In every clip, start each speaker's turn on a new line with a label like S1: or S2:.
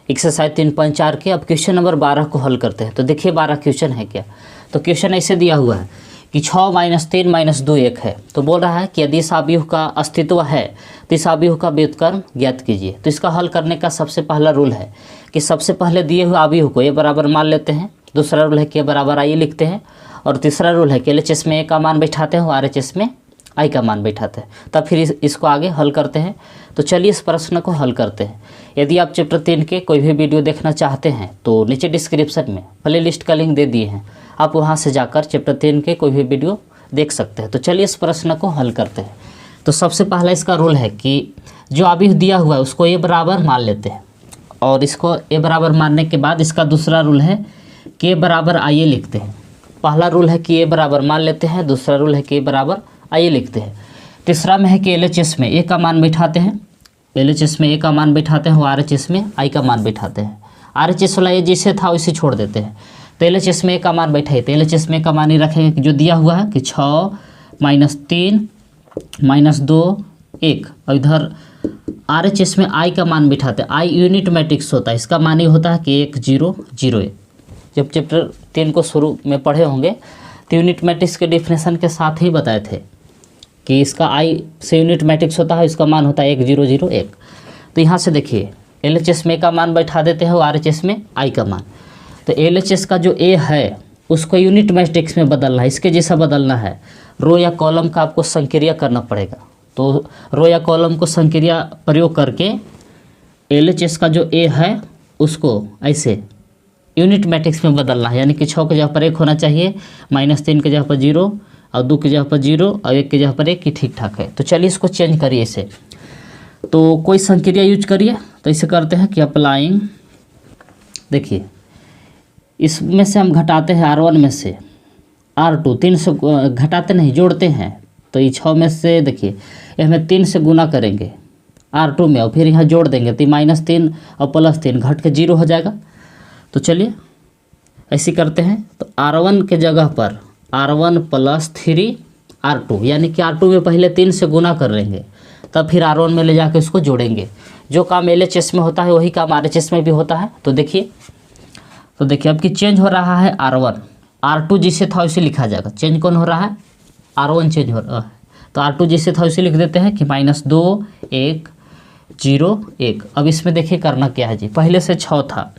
S1: Exercise 3.4 के अब question number 12 को हल करते हैं। तो देखिए 12 क्वेश्चन है क्या। तो क्वेश्चन ऐसे दिया हुआ है कि 6 - 3 - 2 1 है। तो बोल रहा है कि यदि इस आव्यूह का अस्तित्व है तो इस आव्यूह का व्युत्क्रम ज्ञात कीजिए। तो इसका हल करने का सबसे पहला रूल है कि सबसे पहले दिए हुए आव्यूह को ए बराबर मान लेते हैं। दूसरा रूल है कि ए बराबर आई लिखते हैं। और तीसरा रूल है कि LHS में ए का मान बैठाते हैं और RHS में आई का मान बैठाते हैं। तब फिर इसको आगे हल करते हैं। तो चलिए इस प्रश्न को हल करते हैं। यदि आप चैप्टर 3 के कोई भी वीडियो देखना चाहते हैं तो नीचे डिस्क्रिप्शन में प्ले लिस्ट का लिंक दे दिए हैं, आप वहां से जाकर चैप्टर 3 के कोई भी वीडियो देख सकते हैं। तो चलिए इस प्रश्न को हल करते हैं। तो सबसे पहला इसका रूल है कि जो आव्यूह दिया हुआ है उसको ए बराबर मान लेते हैं। और इसको ए बराबर मानने के बाद इसका दूसरा रूल है कि ए बराबर आई लिखते हैं। पहला रूल है कि ए बराबर मान लेते हैं, दूसरा रूल है कि ए बराबर आई लिखते हैं। तीसरा में है कि LHS में ए का मान बैठाते हैं, LHS में ए का मान बैठाते हैं और RHS में आई का मान बैठाते हैं। RHS वाला ये जैसे था वैसे छोड़ देते हैं। तो LHS में ए का मान बैठाइए। तो LHS में ए का मान ही रखेंगे कि जो दिया हुआ है कि 6 - 3 - 2 1। और इधर RHS में आई का मान बैठाते हैं। आई यूनिट मैट्रिक्स होता है, इसका मान ही होता है कि 1 0 0 1। जब चैप्टर 3 को शुरू में पढ़े होंगे तो यूनिट मैट्रिक्स के डिफिनेशन के साथ ही बताए थे कि इसका आई से यूनिट मैट्रिक्स होता है, इसका मान होता है 1 0 0 1। तो यहाँ से देखिए LHS में का मान बैठा देते हैं और RHS में आई का मान। तो LHS का जो ए है उसको यूनिट मैट्रिक्स में बदलना है, इसके जैसा बदलना है। रो या कॉलम का आपको संक्रिया करना पड़ेगा। तो रो या कॉलम को संक्रिया प्रयोग करके LHS का जो ए है उसको ऐसे यूनिट मैट्रिक्स में बदलना है। यानी कि 6 के जगह पर 1 होना चाहिए, -3 के जगह पर 0 और 2 की जगह पर 0 और 1 की जगह पर 1 की ठीक ठाक है। तो चलिए इसको चेंज करिए इसे। तो कोई संक्रिया यूज करिए। तो इसे करते हैं कि अप्लाइंग, देखिए इसमें से हम घटाते हैं R1 में से R2, 3 से घटाते नहीं जोड़ते हैं। तो ये 6 में से देखिए हमें 3 से गुना करेंगे R2 में और फिर यहाँ जोड़ देंगे तो -3 और +3 घट के 0 हो जाएगा। तो चलिए ऐसे करते हैं। तो R1 के जगह पर R1 + 3 R2, यानी कि R2 में पहले 3 से गुना कर लेंगे तब फिर R1 में ले जाकर इसको जोड़ेंगे। जो काम LHS में होता है वही काम RHS में भी होता है। तो देखिए अब कि चेंज हो रहा है R1, R2 जिसे था उसे लिखा जाएगा। चेंज कौन हो रहा है? R1 चेंज हो रहा है। तो R2 जिसे था उसे लिख देते हैं कि -2 1 0 1। अब इसमें देखिए करना क्या है जी, पहले से 6 था,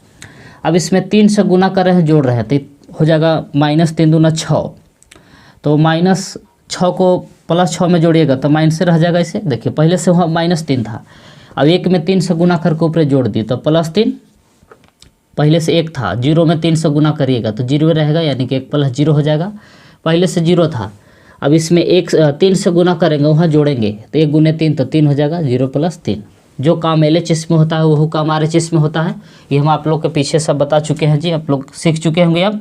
S1: अब इसमें 3 से गुना कर रहे हैं, जोड़ रहे हैं, तो हो जाएगा -3 दूना 6। तो -6 को +6 में जोड़िएगा तो माइनस से रह जाएगा। इसे देखिए पहले से वहाँ -3 था, अब 1 में 3 से गुना करके ऊपर जोड़ दिए तो +3, पहले से 1 था, 0 में 3 से गुना करिएगा तो 0 रहेगा, यानी कि 1 + 0 हो जाएगा। पहले से 0 था, अब इसमें 3 से गुना करेंगे, वहाँ जोड़ेंगे तो 1 × 3 तो 3 हो जाएगा, 0 + 3। जो काम LHS में होता है वह काम RHS में होता है। ये हम आप लोग के पीछे सब बता चुके हैं जी, आप लोग सीख चुके होंगे। अब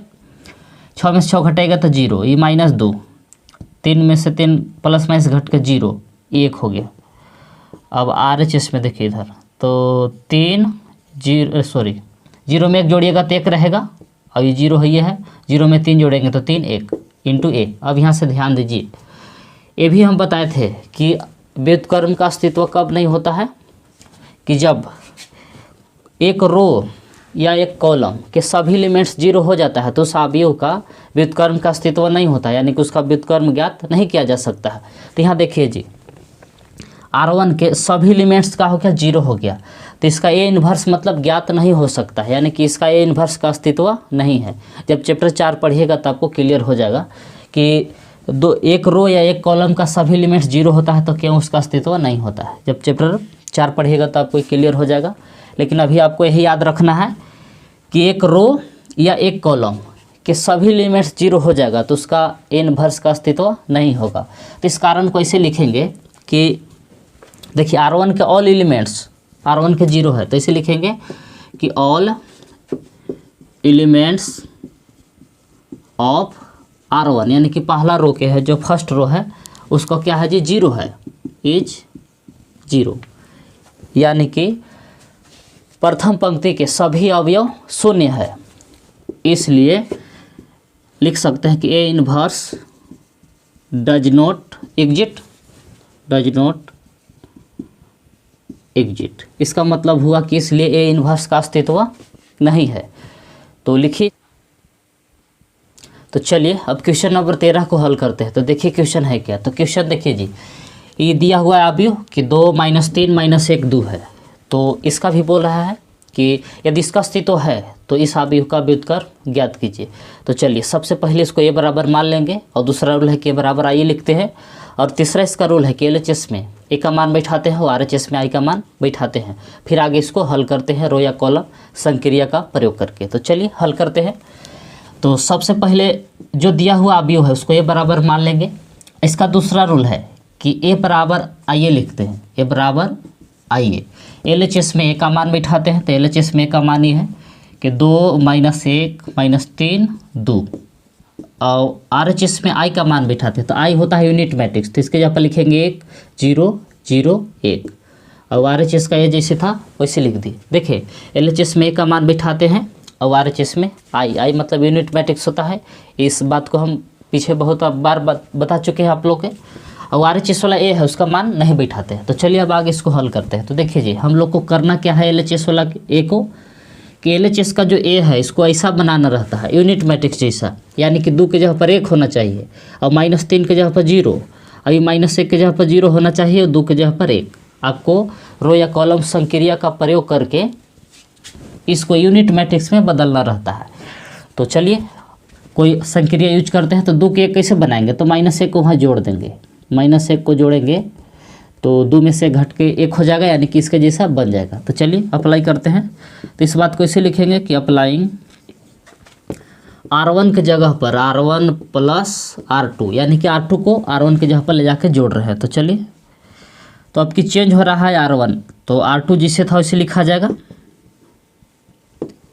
S1: 6 में से 6 घटेगा तो 0, ये -2, 3 में से 3 ± घट के 0, ये 1 हो गया। अब RHS में देखिए इधर तो 0 में 1 जोड़िएगा तो 1 रहेगा, और ये 0 है, ये है, 0 में 3 जोड़ेंगे तो 3 1 × A। अब यहाँ से ध्यान दीजिए, ये भी हम बताए थे कि व्युत्क्रम का अस्तित्व कब नहीं होता है, कि जब एक रो या एक कॉलम के सभी एलिमेंट्स 0 हो जाता है तो उस आव्यूह का व्युत्क्रम का अस्तित्व नहीं होता, यानी कि उसका व्युत्क्रम ज्ञात नहीं किया जा सकता है। तो यहाँ देखिए जी, R1 के सभी एलिमेंट्स का हो गया 0 हो गया, तो इसका A इन्वर्स मतलब ज्ञात नहीं हो सकता है, यानी कि इसका A इन्वर्स का अस्तित्व नहीं है। जब चैप्टर 4 पढ़िएगा तो आपको क्लियर हो जाएगा कि एक रो या एक कॉलम का सभी एलिमेंट्स 0 होता है तो क्यों उसका अस्तित्व नहीं होता है। जब चैप्टर 4 पढ़िएगा तो आपको क्लियर हो जाएगा। लेकिन अभी आपको यही याद रखना है कि एक रो या एक कॉलम के सभी एलिमेंट्स 0 हो जाएगा तो उसका A इन्वर्स का अस्तित्व नहीं होगा। तो इस कारण को ऐसे लिखेंगे कि देखिए R1 के ऑल एलिमेंट्स, R1 के 0 है तो इसे लिखेंगे कि ऑल एलिमेंट्स ऑफ R1, यानी कि पहला रो के है, जो फर्स्ट रो है उसको क्या है जी 0 है, इज 0, यानी कि प्रथम पंक्ति के सभी अवयव 0 है। इसलिए लिख सकते हैं कि A inverse does not exit. इसका मतलब हुआ कि इसलिए ए इन्वर्स का अस्तित्व नहीं है। तो लिखिए। तो चलिए अब क्वेश्चन नंबर 13 को हल करते हैं। तो देखिए क्वेश्चन है क्या। तो क्वेश्चन देखिए जी, ये दिया हुआ है अभी कि 2 - 3 - 1 2 है। तो इसका भी बोल रहा है कि यदि इसका अस्तित्व है तो इस आव्यूह का व्युत्क्रम ज्ञात कीजिए। तो चलिए सबसे पहले इसको ए बराबर मान लेंगे, और दूसरा रूल है कि ए बराबर आई लिखते हैं, और तीसरा इसका रूल है कि LHS में ए का मान बैठाते हैं और RHS में आई का मान बैठाते हैं। फिर आगे इसको हल करते हैं रो या कॉलम संक्रिया का प्रयोग करके। तो चलिए हल करते हैं। तो सबसे पहले जो दिया हुआ आव्यूह है उसको ए बराबर मान लेंगे। इसका दूसरा रूल है कि ए बराबर आई लिखते हैं, ए बराबर आई। LHS में ए का मान बैठाते हैं, तो LHS में ए का मान ये है कि 2 - 1 - 3 2, और RHS में आई का मान बैठाते हैं। तो आई होता है यूनिट मैट्रिक्स, तो इसके जगह पर लिखेंगे 1 0 0 1, और RHS का ये जैसे था वैसे लिख दिए। देखिए LHS में ए का मान बैठाते हैं और RHS में आई मतलब यूनिट मैट्रिक्स होता है। इस बात को हम पीछे बहुत बार बता चुके हैं आप लोग के। और RHS वाला ए है उसका मान नहीं बैठाते हैं। तो चलिए अब आगे इसको हल करते हैं। तो देखिए जी, हम लोग को करना क्या है LHS वाला ए को, कि LHS का जो ए है इसको ऐसा बनाना रहता है यूनिट मैट्रिक्स जैसा, यानी कि 2 के जगह पर 1 होना चाहिए, और -3 के जगह पर 0, और ये -1 के जगह पर 0 होना चाहिए, और 2 के जगह पर 1। आपको रो या कॉलम संक्रिया का प्रयोग करके इसको यूनिट मैट्रिक्स में बदलना रहता है। तो चलिए कोई संक्रिया यूज करते हैं। तो 2 के 1 कैसे बनाएंगे, तो -1 को वहाँ जोड़ देंगे, -1 को जोड़ेंगे तो 2 में से घट के 1 हो जाएगा, यानी कि इसके जैसा बन जाएगा। तो चलिए अप्लाई करते हैं। तो इस बात को ऐसे लिखेंगे कि अप्लाइंग R1 के जगह पर R1 + R2, यानी कि R2 को R1 के जगह पर ले जाके जोड़ रहे हैं। तो चलिए, तो अब की चेंज हो रहा है R1, तो R2 जिससे था वैसे लिखा जाएगा।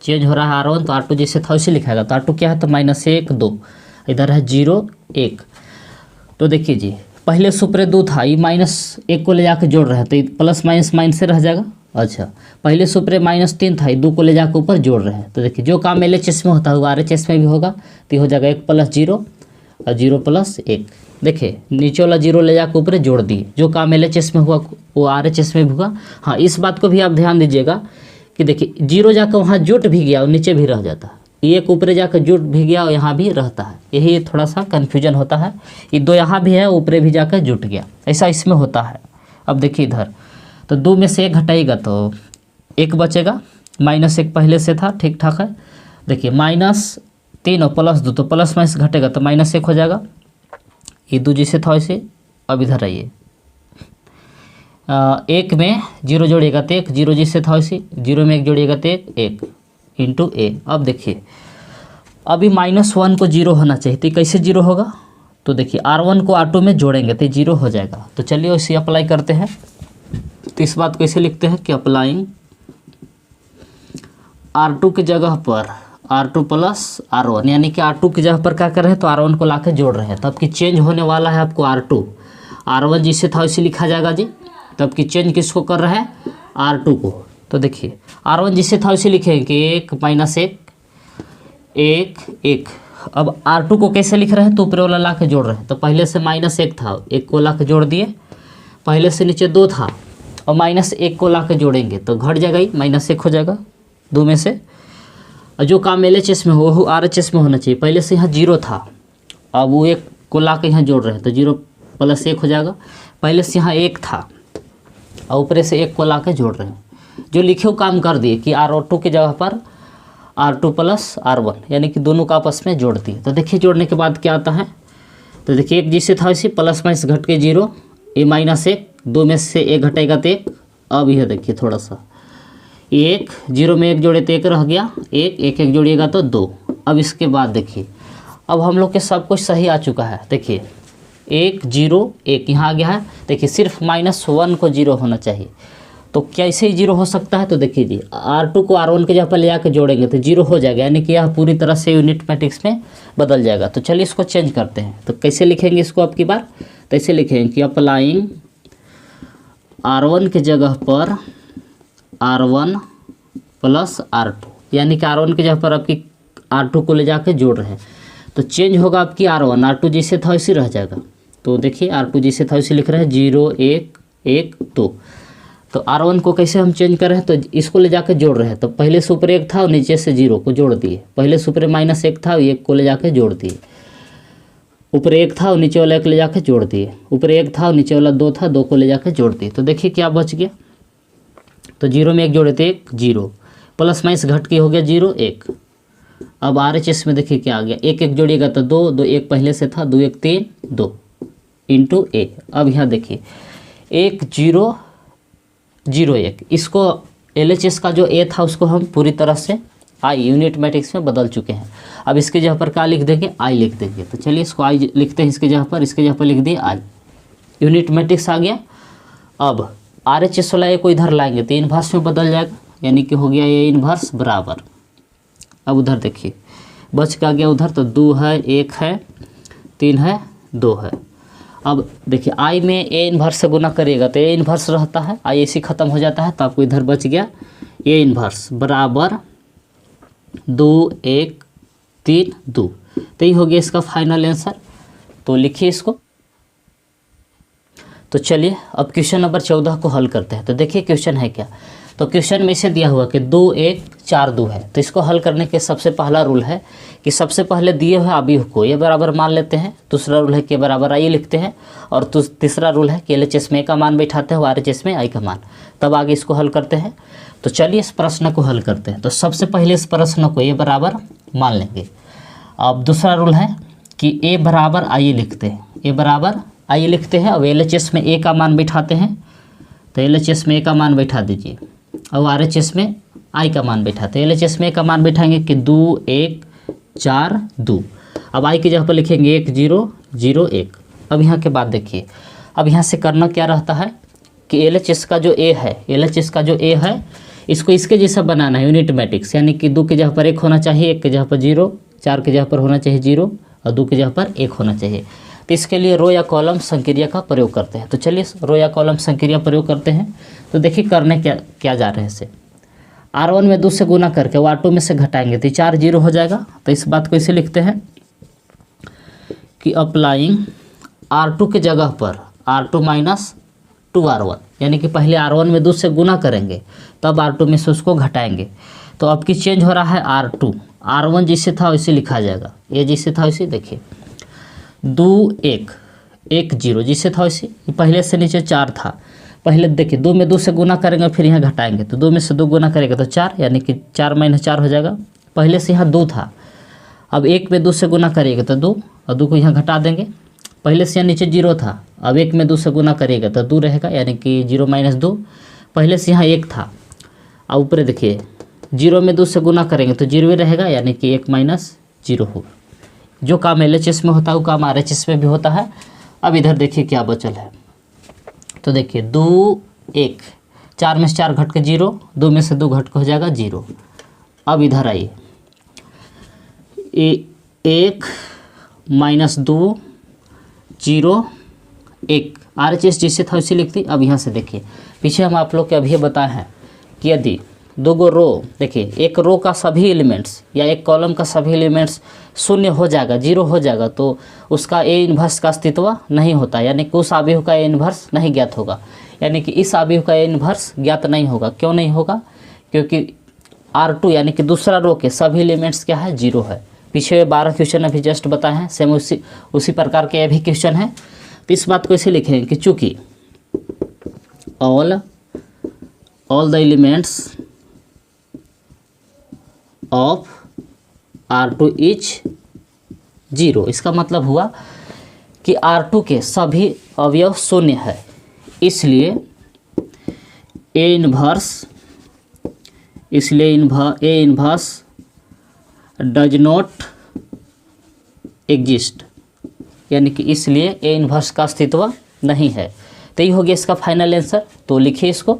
S1: चेंज हो रहा है R1, तो R2 जिससे था वैसे लिखाएगा। तो R2 क्या है, तो -1 2, इधर है 0 1। तो देखिए जी, पहले सूत्र 2 था, ये -1 को ले जाकर जोड़ रहे हैं, तो प्लस माइनस माइनस से रह जाएगा। अच्छा, पहले सूत्र -3 था, ये 2 को ले जाकर ऊपर जोड़ रहे हैं। तो देखिए जो काम LHS में होता है वो RHS में भी होगा। तो ये हो जाएगा 1 + 0 और 0 + 1। देखिए नीचे वाला 0 ले जाकर ऊपर जोड़ दिए। जो काम LHS में हुआ वो RHS में भी हुआ। हाँ, इस बात को भी आप ध्यान दीजिएगा कि देखिए 0 जाकर वहाँ जुट भी गया और नीचे भी रह जाता है, एक ऊपर जाकर जुट भी गया और यहाँ भी रहता है। यही थोड़ा सा कन्फ्यूजन होता है। ये 2 यहाँ भी है, ऊपर भी जाकर जुट गया, ऐसा इसमें होता है। अब देखिए इधर, तो 2 में से 1 घटाएगा तो 1 बचेगा, -1 पहले से था, ठीक ठाक है। देखिए -3 और +2, तो प्लस माइनस घटेगा तो -1 हो जाएगा। ये 2 जिससे था वैसे। अब इधर आइए, 1 में 0 जोड़िएगा तो 1, 0 जिससे था वैसे, 0 में 1 जोड़िएगा तो 1 इंटू ए। अब देखिए अभी -1 को 0 होना चाहिए, तो कैसे 0 होगा, तो देखिए R1 को R2 में जोड़ेंगे तो 0 हो जाएगा। तो चलिए इसे अप्लाई करते हैं। तो इस बात को ऐसे लिखते हैं कि अप्लाइंग R2 की जगह पर R2 + R1, यानी कि R2 की जगह पर क्या कर रहे हैं, तो R1 को ला के जोड़ रहे हैं। तो अब की चेंज होने वाला है आपको R2, R1 जिससे था वैसे लिखा जाएगा जी। तो अब की चेंज किसको कर रहा है, R2 को। तो देखिए R1 जिससे था वैसे लिखेंगे कि 1 - 1 1 1। अब R2 को कैसे लिख रहे हैं, तो ऊपर वाला ला के जोड़ रहे हैं। तो पहले से -1 था, 1 को ला के जोड़ दिए। पहले से नीचे 2 था और -1 को ला के जोड़ेंगे तो घट जाएगा, ही -1 हो जाएगा 2 में से। और जो काम LHS में हो वो RHS में होना चाहिए। पहले से यहाँ 0 था, अब वो 1 को ला के यहाँ जोड़ रहे हैं तो 0 + 1 हो जाएगा। पहले से यहाँ 1 था और ऊपर से 1 को ला के जोड़ रहे हैं। जो लिखे वो काम कर दिए कि R2 की जगह पर R2 + R1, यानी कि दोनों का आपस में जोड़ दिए। तो देखिए जोड़ने के बाद क्या आता है, तो देखिए 1 जिससे था वैसे प्लस माइनस घट के 0, ये -1, 2 में से 1 घटेगा तो 1। अब यह देखिए थोड़ा सा 1, 0 में 1 जोड़े तो 1 रह गया, 1 1 1 जोड़िएगा तो 2। अब इसके बाद देखिए अब हम लोग के सब कुछ सही आ चुका है। देखिए 1 0 1 यहाँ आ गया है। देखिए सिर्फ -1 को 0 होना चाहिए। तो कैसे ही 0 हो सकता है, तो देखिए जी R2 को R1 के जगह पर ले जाकर जोड़ेंगे तो 0 हो जाएगा, यानी कि यह पूरी तरह से यूनिट मैट्रिक्स में बदल जाएगा। तो चलिए इसको चेंज करते हैं। तो कैसे लिखेंगे इसको अब की बार, तो ऐसे लिखेंगे कि अप्लाइंग R1 के जगह पर R1 + R2, यानी कि R1 के जगह पर आपकी R2 को ले जाकर जोड़ रहे हैं। तो चेंज होगा आपकी R1, R2 जैसे था वैसे रह जाएगा। तो देखिए R2 जैसे था वैसे लिख रहे हैं 0 1 1 2। तो R1 को कैसे हम चेंज कर रहे हैं, तो इसको ले जाके जोड़ रहे हैं। तो पहले से ऊपर 1 था और नीचे से 0 को जोड़ दिए, पहले से ऊपर -1 था, 1 को ले जाके जोड़ दिए, ऊपर 1 था और नीचे वाला 1 ले जाके जोड़ दिए, ऊपर 1 था और नीचे वाला 2 था, 2 को ले जाके जोड़ दिए। तो देखिए क्या बच गया, तो 0 में 1 जोड़े थे 1, 0, प्लस माइनस घट के हो गया 0 1। अब RHS में देखिए क्या आ गया, 1 1 जोड़िएगा तो 2 2, 1 पहले से था, 2 1 3 2 इंटू A। अब यहाँ देखिए 1 0 0 1, इसको LHS का जो A था उसको हम पूरी तरह से I यूनिट मैट्रिक्स में बदल चुके हैं। अब इसके जगह पर क्या लिख देंगे, I लिख देंगे। तो चलिए इसको I लिखते हैं, इसके जगह पर लिख दिए I, यूनिट मैट्रिक्स आ गया। अब RHS वाला A को इधर लाएंगे तो इन्वर्स में बदल जाएगा, यानी कि हो गया A इन्वर्स बराबर। अब उधर देखिए बच का गया उधर, तो 2 है 1 है 3 है 2 है। अब देखिए I में A इन्वर्स से गुना करिएगा तो A इन्वर्स रहता है, I ऐसे ख़त्म हो जाता है, तो आपको इधर बच गया A इन्वर्स बराबर 2 1 3 2। तो ये हो गया इसका फाइनल आंसर। तो लिखिए इसको। तो चलिए अब क्वेश्चन नंबर 14 को हल करते हैं। तो देखिए क्वेश्चन है क्या, तो क्वेश्चन में इसे दिया हुआ कि 2 1 4 2 है। तो इसको हल करने के सबसे पहला रूल है कि सबसे पहले दिए हुए अवयव को ये बराबर मान लेते हैं, दूसरा रूल है कि बराबर आई लिखते हैं, और तीसरा रूल है कि LHS में A का मान बैठाते हैं और RHS में I का मान, तब आगे इसको हल करते हैं। तो चलिए इस प्रश्न को हल करते हैं। तो सबसे पहले इस प्रश्न को ये बराबर मान लेंगे। अब दूसरा रूल है कि A बराबर I लिखते हैं, A बराबर I लिखते हैं। अब LHS में A का मान बैठाते हैं, तो LHS में A का मान बैठा दीजिए, और RHS में I का मान बैठाते हैं। LHS में A का मान बैठाएंगे कि 2 1 4 2। अब I की जगह पर लिखेंगे 1 0 0 1। अब यहाँ के बाद देखिए, अब यहाँ से करना क्या रहता है कि LHS का जो A है, LHS का जो A है इसको इसके जैसा बनाना है यूनिट मैट्रिक्स, यानी कि 2 की जगह पर 1 होना चाहिए, 1 की जगह पर 0, 4 की जगह पर होना चाहिए 0, और 2 की जगह पर 1 होना चाहिए। तो इसके लिए रो या कॉलम संक्रिया का प्रयोग करते हैं। तो चलिए रो या कॉलम संक्रिया प्रयोग करते हैं। तो देखिए करने क्या जा रहे हैं इसे, R1 में 2 से गुना करके वो R2 में से घटाएंगे तो 4 0 हो जाएगा। तो इस बात को इसे लिखते हैं कि अप्लाइंग R2 के जगह पर R2 माइनस 2R1, यानी कि पहले R1 में 2 से गुना करेंगे तब R2 में से उसको घटाएंगे। तो अब की चेंज हो रहा है R2, R1 जिससे था वैसे लिखा जाएगा, ये जिससे था वैसे देखिए 2 1 1 0 जिससे था वैसे, पहले से नीचे 4 था, पहले देखिए 2 में 2 से गुना करेंगे फिर यहाँ घटाएंगे, तो 2 में से 2 गुना करेंगे तो 4, यानी कि 4 - 4 हो जाएगा। पहले से यहाँ 2 था, अब 1 में 2 से गुना करिएगा तो 2, और 2 को यहाँ घटा देंगे। पहले से यहाँ नीचे 0 था, अब 1 में 2 से गुना करिएगा तो 2 रहेगा, यानी कि 0 - 2। पहले से यहाँ 1 था, और ऊपर देखिए 0 में 2 से गुना करेंगे तो 0 रहेगा, यानी कि 1 - 0 हो। जो काम LHS में होता है वो काम RHS में भी होता है। अब इधर देखिए क्या बचल है, तो देखिए 2 1, 4 में से 4 घट के 0, 2 में से 2 घट के हो जाएगा 0। अब इधर आइए 1 - 2 0 1, RHS जिससे था उसे लिखती। अब यहाँ से देखिए पीछे हम आप लोग के अभी बताए हैं कि यदि 2 गो रो, देखिए एक रो का सभी एलिमेंट्स या एक कॉलम का सभी एलिमेंट्स 0 हो जाएगा, 0 हो जाएगा, तो उसका A इन्वर्स का अस्तित्व नहीं होता, यानी कि उस अवयव का A इन्वर्स नहीं ज्ञात होगा, यानी कि इस अवयव का A इन्वर्स ज्ञात नहीं होगा। क्यों नहीं होगा? क्योंकि R2 यानी कि दूसरा रो के सभी एलिमेंट्स क्या है, 0 है। पीछे 12 क्वेश्चन अभी जस्ट बताए हैं, सेम उसी प्रकार के अभी क्वेश्चन है। तो इस बात को ऐसे लिखेंगे कि चूँकि all the elements of R2 is 0, इसका मतलब हुआ कि R2 के सभी अवयव 0 है, इसलिए A inverse does not exist, यानी कि इसलिए A इन्वर्स का अस्तित्व नहीं है। तो ये हो गया इसका फाइनल आंसर। तो लिखिए इसको।